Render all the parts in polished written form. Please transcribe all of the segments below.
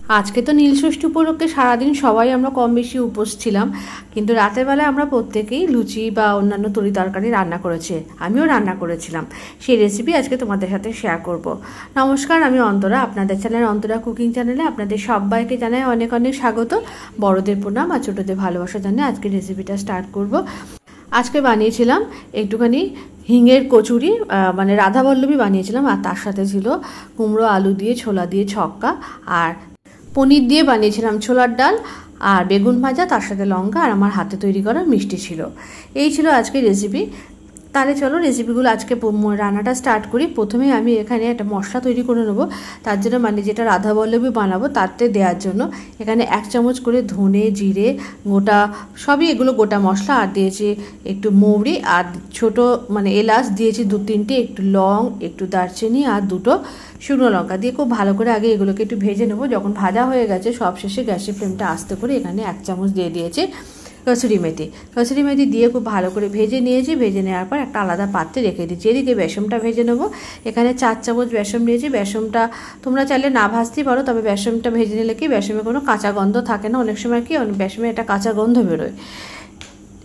আজকে তো নীলষষ্ঠী উপলক্ষে সারাদিন সবাই আমরা কম বেশি উপোস ছিলাম, কিন্তু রাতের বেলায় আমরা প্রত্যেকেই লুচি বা অন্যান্য তরি তরকারি রান্না করেছি। আমিও রান্না করেছিলাম, সেই রেসিপি আজকে তোমাদের সাথে শেয়ার করব। নমস্কার, আমি অন্তরা, আপনাদের চ্যানেল অন্তরা কুকিং চ্যানেলে আপনাদের সবাইকে জানাই অনেক অনেক স্বাগত। বড়দের প্রণাম আর ছোটদের ভালোবাসা জানিয়ে আজকে রেসিপিটা স্টার্ট করব। আজকে বানিয়েছিলাম একটুখানি হিঙের কচুরি, মানে রাধাবল্লভী বানিয়েছিলাম, আর তার সাথে ছিল কুমড়ো আলু দিয়ে ছোলা দিয়ে ছক্কা, আর পনির দিয়ে বানিয়েছিলাম ছোলার ডাল, আর বেগুন ভাজা, তার সাথে লঙ্কা, আর আমার হাতে তৈরি করা মিষ্টি ছিল। এই ছিল আজকে রেসিপি। তাহলে চলো রেসিপিগুলো আজকে রান্নাটা স্টার্ট করি। প্রথমে আমি এখানে একটা মশলা তৈরি করে নেবো। তার জন্য মানে যেটা রাধাবল্লভী বানাবো তাতে দেওয়ার জন্য এখানে 1 চামচ করে ধনে, জিরে, গোটা সবই এগুলো গোটা মশলা, আর দিয়েছি একটু মৌরি, আর ছোট মানে এলাচ দিয়েছি 2-3টে, একটু লং, একটু দারচিনি, আর 2টো শুকনো লঙ্কা দিয়ে খুব ভালো করে আগে এগুলোকে একটু ভেজে নেবো। যখন ভাজা হয়ে গেছে সবশেষে গ্যাসের ফ্লেমটা আস্তে করে এখানে 1 চামচ দিয়ে দিয়েছি কসুরি মেথি দিয়ে খুব ভালো করে ভেজে নিয়েছি। ভেজে নেওয়ার পর একটা আলাদা পাত্রে রেখে দিচ্ছি। এদিকে বেসনটা ভেজে নেবো। এখানে 4 চামচ বেসন নিয়েছি। বেসনটা তোমরা চাইলে না ভাজতেই পারো, তবে বেসনটা ভেজে নিলে কি বেসনে কোনো কাঁচা গন্ধ থাকে না। অনেক সময় কি বেসনে একটা কাঁচা গন্ধ বেরোয়।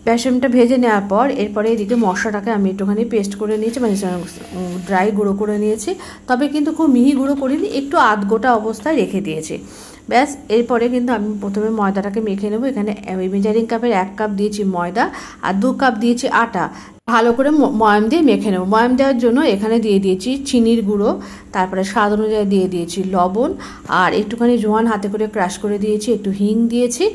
বেসনটা ভেজে নেওয়ার পর এরপরে এদিকে মশলাটাকে আমি একটুখানি পেস্ট করে নিয়েছি, মানে ড্রাই গুঁড়ো করে নিয়েছি, তবে কিন্তু খুব মিহি গুঁড়ো করিনি, একটু আধ গোটা অবস্থায় রেখে দিয়েছি। ব্যাস, এরপরে কিন্তু আমি প্রথমে ময়দাটাকে মেখে নেবো। এখানে মেজারিং কাপের 1 কাপ দিয়েছি ময়দা, আর 2 কাপ দিয়েছি আটা। ভালো করে ময়াম দিয়ে মেখে নেবো। ময়াম দেওয়ার জন্য এখানে দিয়ে দিয়েছি চিনির গুঁড়ো, তারপরে স্বাদ অনুযায়ী দিয়ে দিয়েছি লবণ, আর একটুখানি জোয়ান হাতে করে ক্রাশ করে দিয়েছি, একটু হিং দিয়েছি,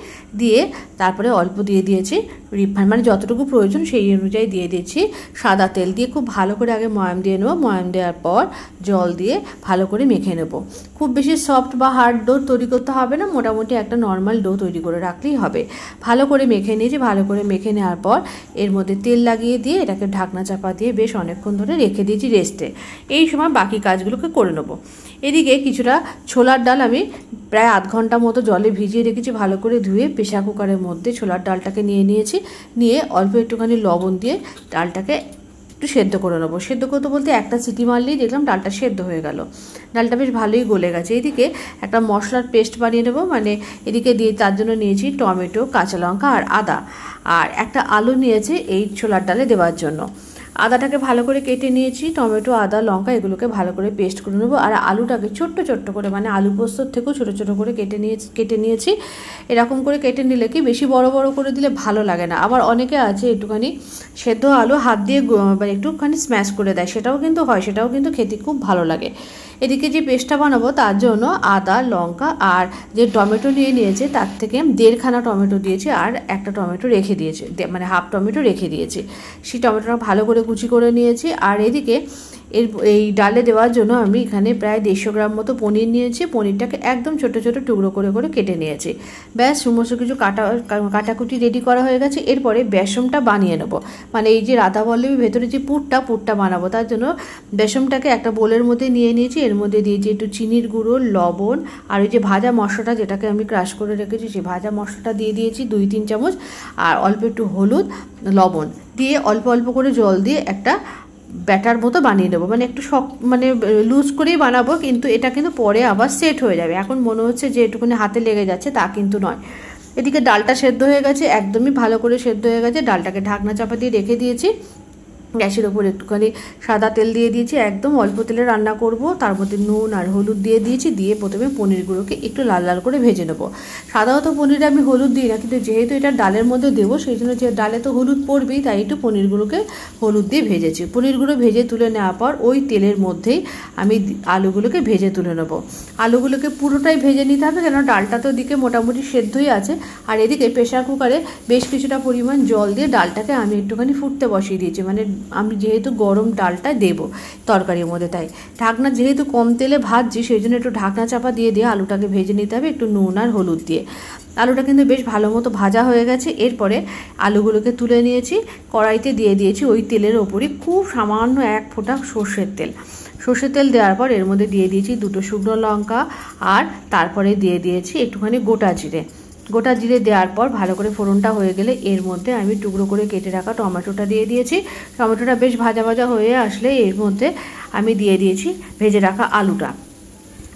দিয়ে তারপরে অল্প দিয়ে দিয়েছি রিফাইন, মানে যতটুকু প্রয়োজন সেই অনুযায়ী দিয়ে দিয়েছি সাদা তেল। দিয়ে খুব ভালো করে আগে ময়াম দিয়ে নেবো। ময়াম দেওয়ার পর জল দিয়ে ভালো করে মেখে নেব। খুব বেশি সফট বা হার্ড ডো তৈরি করতে হবে না, মোটামুটি একটা নর্মাল ডো তৈরি করে রাখলেই হবে। ভালো করে মেখে নিয়েছি। ভালো করে মেখে নেওয়ার পর এর মধ্যে তেল লাগিয়ে দিয়ে এটাকে ঢাকনা চাপা দিয়ে বেশ অনেকক্ষণ ধরে রেখে দিয়েছি রেস্টে। এই সময় বাকি কাজগুলোকে করে নেব। এদিকে কিছুটা ছোলার ডাল আমি প্রায় আধ ঘন্টা মতো জলে ভিজিয়ে রেখেছি। ভালো করে ধুয়ে প্রেসার কুকারের মধ্যে ছোলার ডালটাকে নিয়েছি। নিয়ে অল্প একটুখানি লবণ দিয়ে ডালটাকে একটু সেদ্ধ করে নেবো। সেদ্ধ করতে বলতে একটা সিটি মারলেই দেখলাম ডালটা সেদ্ধ হয়ে গেল। ডালটা বেশ ভালোই গলে গেছে। এদিকে একটা মশলার পেস্ট বানিয়ে নেবো, মানে এদিকে দিয়ে তার জন্য নিয়েছি টমেটো, কাঁচা লঙ্কা আর আদা, আর একটা আলু নিয়েছি এই ছোলার ডালে দেওয়ার জন্য। আদাটাকে ভালো করে কেটে নিয়েছি, টমেটো, আদা, লঙ্কা এগুলোকে ভালো করে পেস্ট করে নেবো। আর আলুটাকে ছোট্ট ছোট্ট করে, মানে আলু পোস্তর থেকেও ছোটো ছোটো করে কেটে নিয়েছি। এরকম করে কেটে নিলে কি বেশি বড় বড় করে দিলে ভালো লাগে না। আবার অনেকে আছে একটুখানি সেদ্ধ আলু হাত দিয়ে একটুখানি স্ম্যাশ করে দেয়, সেটাও কিন্তু হয়, সেটাও কিন্তু খেতে খুব ভালো লাগে। এদিকে যে পেস্টটা বানাবো তার জন্য আদা, লঙ্কা আর যে টমেটো নিয়েছে তার থেকে 1.5খানা টমেটো দিয়েছি, আর একটা টমেটো রেখে দিয়েছি, মানে হাফ টমেটো রেখে দিয়েছি। সেই টমেটোটা ভালো করে কুচি করে নিয়েছি। আর এদিকে এই ডালে দেওয়ার জন্য আমি এখানে প্রায় 150 গ্রাম মতো পনির নিয়েছি। পনিরটাকে একদম ছোট ছোট টুকরো করে করে কেটে নিয়েছি। ব্যাস, সমস্ত কিছু কাটাকুটি রেডি করা হয়ে গেছে। এরপরে বেসনটা বানিয়ে নেবো, মানে এই যে রাধাবল্লভীর ভেতরে যে পুরটা বানাবো তার জন্য বেসনটাকে একটা বোলের মধ্যে নিয়েছি। এর মধ্যে দিয়েছি একটু চিনির গুঁড়ো, লবণ, আর ওই যে ভাজা মশলাটা যেটাকে আমি ক্রাশ করে রেখেছি সেই ভাজা মশলাটা দিয়ে দিয়েছি 2-3 চামচ, আর অল্প একটু হলুদ, লবণ দিয়ে অল্প অল্প করে জল দিয়ে একটা ব্যাটার মতো বানিয়ে নেবো। মানে একটু মানে লুজ করেই বানাবো, কিন্তু এটা কিন্তু পরে আবার সেট হয়ে যাবে। এখন মনে হচ্ছে যে একটুখানি হাতে লেগে যাচ্ছে, তা কিন্তু নয়। এদিকে ডালটা সেদ্ধ হয়ে গেছে, একদমই ভালো করে সেদ্ধ হয়ে গেছে। ডালটাকে ঢাকনা চাপা দিয়ে রেখে দিয়েছি। গ্যাসের ওপর একটুখানি সাদা তেল দিয়ে দিয়েছি, একদম অল্প তেলে রান্না করব। তার মধ্যে নুন আর হলুদ দিয়ে দিয়েছি। দিয়ে প্রথমে পনিরগুলোকে একটু লাল লাল করে ভেজে নেব। সাধারণত পনিরে আমি হলুদ দিই না, কিন্তু যেহেতু এটা ডালের মধ্যে দেবো সেই জন্য যে ডালে তো হলুদ পড়বেই, তাই একটু পনিরগুলোকে হলুদ দিয়ে ভেজেছি। পনিরগুলো ভেজে তুলে নেওয়ার পর ওই তেলের মধ্যেই আমি আলুগুলোকে ভেজে তুলে নেব। আলুগুলোকে পুরোটাই ভেজে নিতে হবে, কেন ডালটা তো দিকে মোটামুটি সেদ্ধই আছে। আর এদিকে প্রেসার কুকারে বেশ কিছুটা পরিমাণ জল দিয়ে ডালটাকে আমি একটুখানি ফুটতে বসিয়ে দিয়েছি। মানে আমি যেহেতু গরম ডালটা দেবো তরকারির মধ্যে, তাই ঢাকনা যেহেতু কম তেলে ভাজছি সেই জন্য একটু ঢাকনা চাপা দিয়ে আলুটাকে ভেজে নিতে হবে একটু নুন আর হলুদ দিয়ে। আলুটা কিন্তু বেশ ভালো মতো ভাজা হয়ে গেছে। এরপরে আলুগুলোকে তুলে নিয়েছি, কড়াইতে দিয়ে দিয়েছি ওই তেলের ওপরই খুব সামান্য 1 ফোঁটা সর্ষের তেল দেওয়ার পর এর মধ্যে দিয়ে দিয়েছি 2টো শুকনো লঙ্কা, আর তারপরে দিয়ে দিয়েছি একটুখানি গোটা জিরে দেওয়ার পর ভালো করে ফোড়নটা হয়ে গেলে এর মধ্যে আমি টুকরো করে কেটে রাখা টমেটোটা দিয়ে দিয়েছি। টমেটোটা বেশ ভাজা ভাজা হয়ে আসলে এর মধ্যে আমি দিয়ে দিয়েছি ভেজে রাখা আলুটা।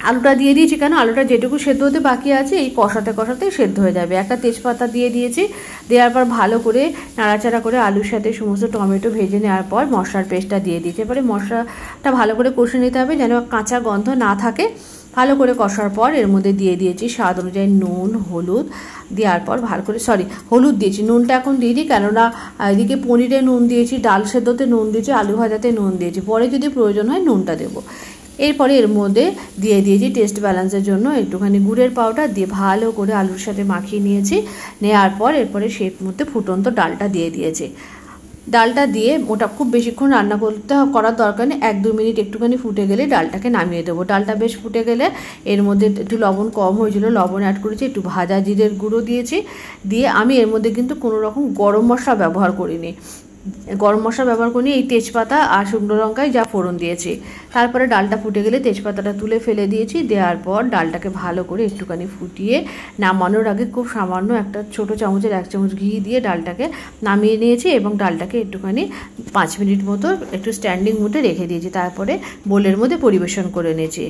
আলুটা দিয়ে দিয়েছি কেন, আলুটা যেটুকু সেদ্ধ হতে বাকি আছে এই কষাতে কষাতেই সেদ্ধ হয়ে যাবে। একটা তেজপাতা দিয়ে দিয়েছি, দেওয়ার পর ভালো করে নাড়াচাড়া করে আলুর সাথে সমস্ত টমেটো ভেজে নেওয়ার পর মশলার পেস্টটা দিয়ে দিয়েছি। এবারে মশলাটা ভালো করে কষে নিতে হবে যেন কাঁচা গন্ধ না থাকে। ভালো করে কষার পর এর মধ্যে দিয়ে দিয়েছি স্বাদ অনুযায়ী নুন, হলুদ দেওয়ার পর ভালো করে হলুদ দিয়েছি, নুনটা এখন দিয়ে দিই কেননা এদিকে পনিরে নুন দিয়েছি, ডাল সেদ্ধতে নুন দিয়েছি, আলু ভাজাতে নুন দিয়েছি, পরে যদি প্রয়োজন হয় নুনটা দেবো। এরপরে এর মধ্যে দিয়ে দিয়েছি টেস্ট ব্যালেন্সের জন্য একটুখানি গুড়ের পাউডার দিয়ে ভালো করে আলুর সাথে মাখিয়ে নিয়েছি। নেওয়ার পর এরপরে সেই মধ্যে ফুটন্ত ডালটা দিয়ে দিয়েছি। ডালটা দিয়ে ওটা খুব বেশিক্ষণ রান্না করার দরকার নেই, 1-2 মিনিট একটুখানি ফুটে গেলে ডালটাকে নামিয়ে দেবো। ডালটা বেশ ফুটে গেলে এর মধ্যে একটু লবণ কম হয়েছিল, লবণ অ্যাড করেছি, একটু ভাজা জিরের গুঁড়ো দিয়েছি। দিয়ে আমি এর মধ্যে কিন্তু কোনো রকম গরম মশলা ব্যবহার করিনি, গরম মশলা ব্যবহার করিনি, এই তেজপাতা আর শুকনো লঙ্কায় যা ফোড়ন দিয়েছি। তারপরে ডালটা ফুটে গেলে তেজপাতাটা তুলে ফেলে দিয়েছি। দেওয়ার পর ডালটাকে ভালো করে একটুখানি ফুটিয়ে নামানোর আগে খুব সামান্য একটা ছোটো চামচের 1 চামচ ঘি দিয়ে ডালটাকে নামিয়ে নিয়েছি এবং ডালটাকে একটুখানি 5 মিনিট মতো একটু স্ট্যান্ডিং মুডে রেখে দিয়েছি। তারপরে বোলের মধ্যে পরিবেশন করে নিয়েছি।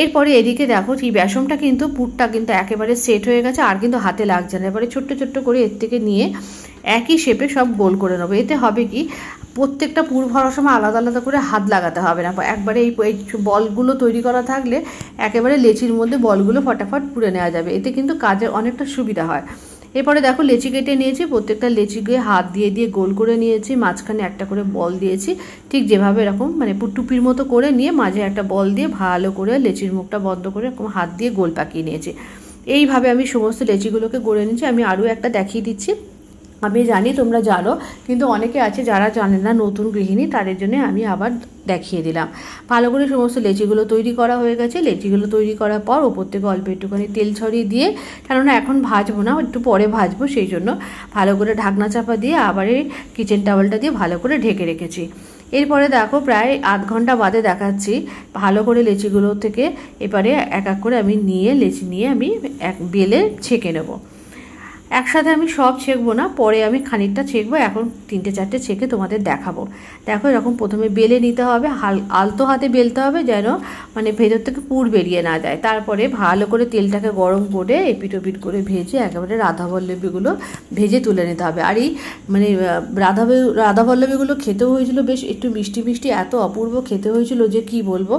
এরপরে এদিকে দেখো এই বেসনটা কিন্তু পুরটা কিন্তু একেবারে সেট হয়ে গেছে, আর কিন্তু হাতে লাগছে না। এবারে ছোট্ট ছোট্ট করে এর থেকে নিয়ে একই শেপে সব গোল করে নেবো। এতে হবে কি, প্রত্যেকটা পুর ভরার সময় আলাদা আলাদা করে হাত লাগাতে হবে না। একবারে এই বলগুলো তৈরি করা থাকলে একেবারে লেচির মধ্যে বলগুলো ফটাফট পুড়ে নেওয়া যাবে, এতে কিন্তু কাজে অনেকটা সুবিধা হয়। এরপরে দেখো লেচি কেটে নিয়েছি, প্রত্যেকটা লেচিকে হাত দিয়ে দিয়ে গোল করে নিয়েছি, মাঝখানে একটা করে বল দিয়েছি, ঠিক যেভাবে এরকম মানে টুপির মতো করে নিয়ে মাঝে একটা বল দিয়ে ভালো করে লেচির মুখটা বন্ধ করে এরকম হাত দিয়ে গোল পাকিয়ে নিয়েছি। এইভাবে আমি সমস্ত লেচিগুলোকে গড়ে নিয়েছি। আমি আরও একটা দেখিয়ে দিচ্ছি, আমি জানি তোমরা জানো, কিন্তু অনেকে আছে যারা জানে না, নতুন গৃহিণী, তাদের জন্য আমি আবার দেখিয়ে দিলাম। ভালো করে সমস্ত লেচিগুলো তৈরি করা হয়ে গেছে। লেচিগুলো তৈরি করার পর ওপর থেকে অল্প একটুখানি তেল ছড়িয়ে দিয়ে, কেননা এখন ভাজবো না, একটু পরে ভাজবো, সেই জন্য ভালো করে ঢাকনা চাপা দিয়ে আবার এই কিচেন টাওয়েলটা দিয়ে ভালো করে ঢেকে রেখেছি। এরপরে দেখো প্রায় আধ ঘন্টা বাদে দেখাচ্ছি, ভালো করে লেচিগুলো থেকে এবারে এক এক করে আমি লেচি নিয়ে আমি বেলে ছেঁকে নেবো। একসাথে আমি সব ছেঁকবো না, পরে আমি খানিকটা ছেঁকবো, এখন 3-4টে ছেঁকে তোমাদের দেখাবো। দেখো এরকম প্রথমে বেলে নিতে হবে, আলতো হাতে বেলতে হবে যেন মানে ভেতর থেকে পুর বেরিয়ে না যায়। তারপরে ভালো করে তেলটাকে গরম করে এপিট ওপিট করে ভেজে একেবারে রাধাবল্লভীগুলো ভেজে তুলে নিতে হবে। আর এই মানে রাধাবল্লভীগুলো খেতেও হয়েছিল বেশ একটু মিষ্টি মিষ্টি, এত অপূর্ব খেতে হয়েছিল যে কি বলবো।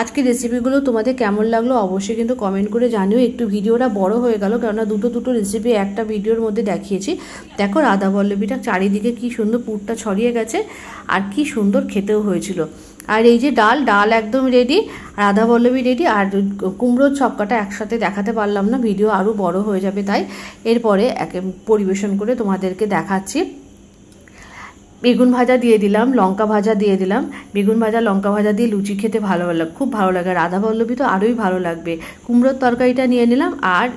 আজকে রেসিপিগুলো তোমাদের কেমন লাগলো অবশ্যই কিন্তু কমেন্ট করে জানিও। একটু ভিডিওটা বড় হয়ে গেল, কেননা দুটো রেসিপি একটা ভিডিওর মধ্যে দেখিয়েছি। দেখো রাধাবল্লভীটা চারিদিকে কি সুন্দর পুরটা ছড়িয়ে গেছে, আর কি সুন্দর খেতেও হয়েছিল। আর এই যে ডাল একদম রেডি, রাধাবল্লভী রেডি, আর কুমড়োর ছক্কাটা একসাথে দেখাতে পারলাম না, ভিডিও আরও বড় হয়ে যাবে, তাই এরপরে পরিবেশন করে তোমাদেরকে দেখাচ্ছি। বেগুন ভাজা দিয়ে দিলাম, লঙ্কা ভাজা দিয়ে দিলাম। বেগুন ভাজা লঙ্কা ভাজা দিয়ে লুচি খেতে খুব ভালো লাগে। রাধাবল্লভী তো আরোই ভালো লাগবে। কুমড়োর তরকারিটা নিয়ে নিলাম, আর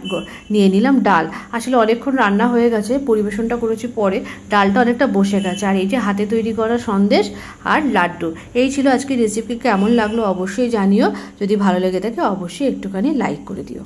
নিয়ে নিলাম ডাল। আসলে অনেকক্ষণ রান্না হয়ে গেছে, পরিবেশনটা করেছি পরে, ডালটা অনেকটা বসে গেছে। আর এই যে হাতে তৈরি করা সন্দেশ আর লাড্ডু, এই ছিল আজকে রেসিপি। কেমন লাগলো অবশ্যই জানিও, যদি ভালো লেগে থাকে অবশ্যই একটুখানি লাইক করে দিও।